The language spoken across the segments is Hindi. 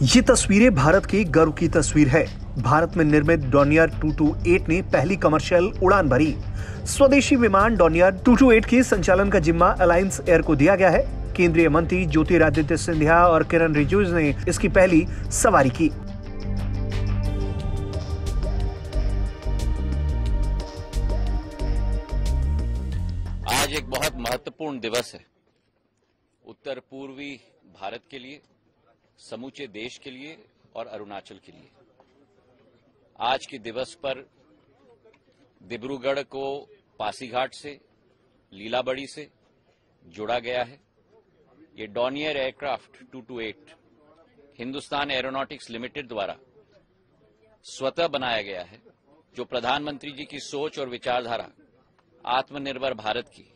ये तस्वीरें भारत की गर्व की तस्वीर है। भारत में निर्मित डॉनियर 228 ने पहली कमर्शियल उड़ान भरी। स्वदेशी विमान डॉनियर 228 के संचालन का जिम्मा अलायंस एयर को दिया गया है। केंद्रीय मंत्री ज्योतिरादित्य सिंधिया और किरण रिजिजू ने इसकी पहली सवारी की। आज एक बहुत महत्वपूर्ण दिवस है उत्तर पूर्वी भारत के लिए, समूचे देश के लिए और अरुणाचल के लिए। आज के दिवस पर डिब्रूगढ़ को पासीघाट से, लीलाबड़ी से जोड़ा गया है। ये Dornier aircraft 228 Hindustan aeronautics limited द्वारा स्वतः बनाया गया है, जो प्रधानमंत्री जी की सोच और विचारधारा आत्मनिर्भर भारत की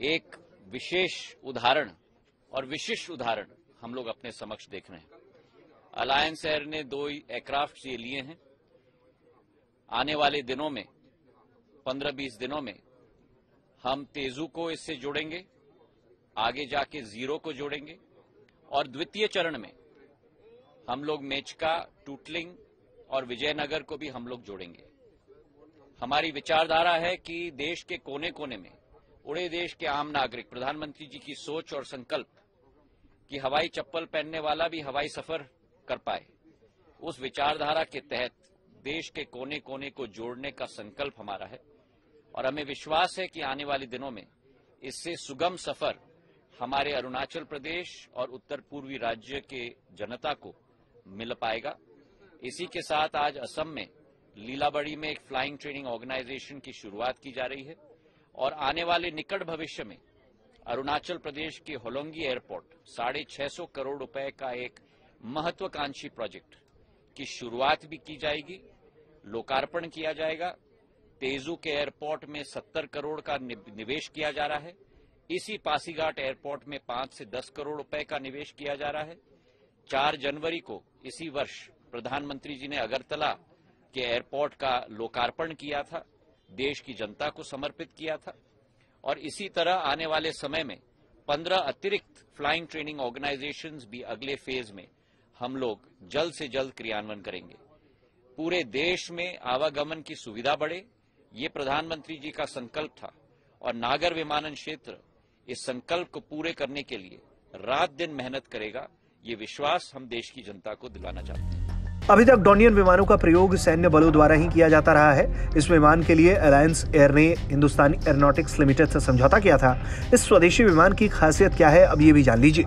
एक विशेष उदाहरण और विशिष्ट उदाहरण हम लोग अपने समक्ष देख रहे हैं। अलायंस एयर ने 2 एयरक्राफ्ट ये लिए हैं। आने वाले दिनों में 15-20 दिनों में हम तेजू को इससे जोड़ेंगे, आगे जाके जीरो को जोड़ेंगे और द्वितीय चरण में हम लोग मेचका, टूटलिंग और विजयनगर को भी हम लोग जोड़ेंगे। हमारी विचारधारा है कि देश के कोने कोने में उड़े देश के आम नागरिक प्रधानमंत्री जी की सोच और संकल्प कि हवाई चप्पल पहनने वाला भी हवाई सफर कर पाए, उस विचारधारा के तहत देश के कोने कोने को जोड़ने का संकल्प हमारा है। और हमें विश्वास है कि आने वाले दिनों में इससे सुगम सफर हमारे अरुणाचल प्रदेश और उत्तर पूर्वी राज्य के जनता को मिल पाएगा। इसी के साथ आज असम में लीलाबड़ी में एक फ्लाइंग ट्रेनिंग ऑर्गेनाइजेशन की शुरुआत की जा रही है और आने वाले निकट भविष्य में अरुणाचल प्रदेश के होलोंगी एयरपोर्ट 650 करोड़ रुपए का एक महत्वाकांक्षी प्रोजेक्ट की शुरुआत भी की जाएगी, लोकार्पण किया जाएगा। तेजू के एयरपोर्ट में 70 करोड़ का निवेश किया जा रहा है। इसी पासीघाट एयरपोर्ट में 5 से 10 करोड़ रुपए का निवेश किया जा रहा है। 4 जनवरी को इसी वर्ष प्रधानमंत्री जी ने अगरतला के एयरपोर्ट का लोकार्पण किया था, देश की जनता को समर्पित किया था। और इसी तरह आने वाले समय में 15 अतिरिक्त फ्लाइंग ट्रेनिंग ऑर्गेनाइजेशंस भी अगले फेज में हम लोग जल्द से जल्द क्रियान्वयन करेंगे। पूरे देश में आवागमन की सुविधा बढ़े, ये प्रधानमंत्री जी का संकल्प था और नागर विमानन क्षेत्र इस संकल्प को पूरे करने के लिए रात दिन मेहनत करेगा। ये विश्वास हम देश की जनता को दिलाना चाहते हैं। अभी तक डॉनियर विमानों का प्रयोग सैन्य बलों द्वारा ही किया जाता रहा है। इस विमान के लिए अलायंस एयर ने हिंदुस्तान एरोनॉटिक्स लिमिटेड से समझौता किया था। इस स्वदेशी विमान की खासियत क्या है, अब ये भी जान लीजिए।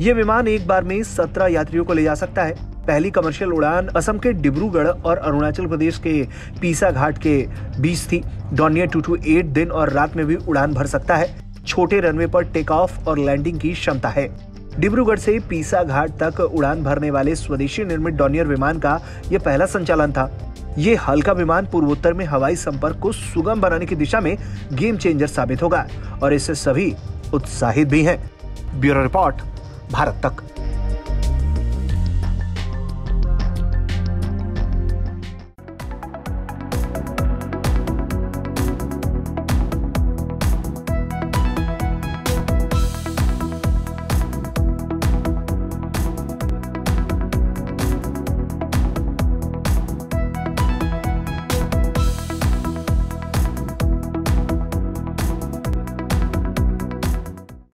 ये विमान एक बार में 17 यात्रियों को ले जा सकता है। पहली कमर्शियल उड़ान असम के डिब्रूगढ़ और अरुणाचल प्रदेश के पीसा घाट के बीच थी। डॉनियर 228 दिन और रात में भी उड़ान भर सकता है। छोटे रनवे पर टेक ऑफ और लैंडिंग की क्षमता है। डिब्रूगढ़ से पीसा घाट तक उड़ान भरने वाले स्वदेशी निर्मित डॉनियर विमान का यह पहला संचालन था। ये हल्का विमान पूर्वोत्तर में हवाई संपर्क को सुगम बनाने की दिशा में गेम चेंजर साबित होगा और इससे सभी उत्साहित भी हैं। ब्यूरो रिपोर्ट, भारत तक।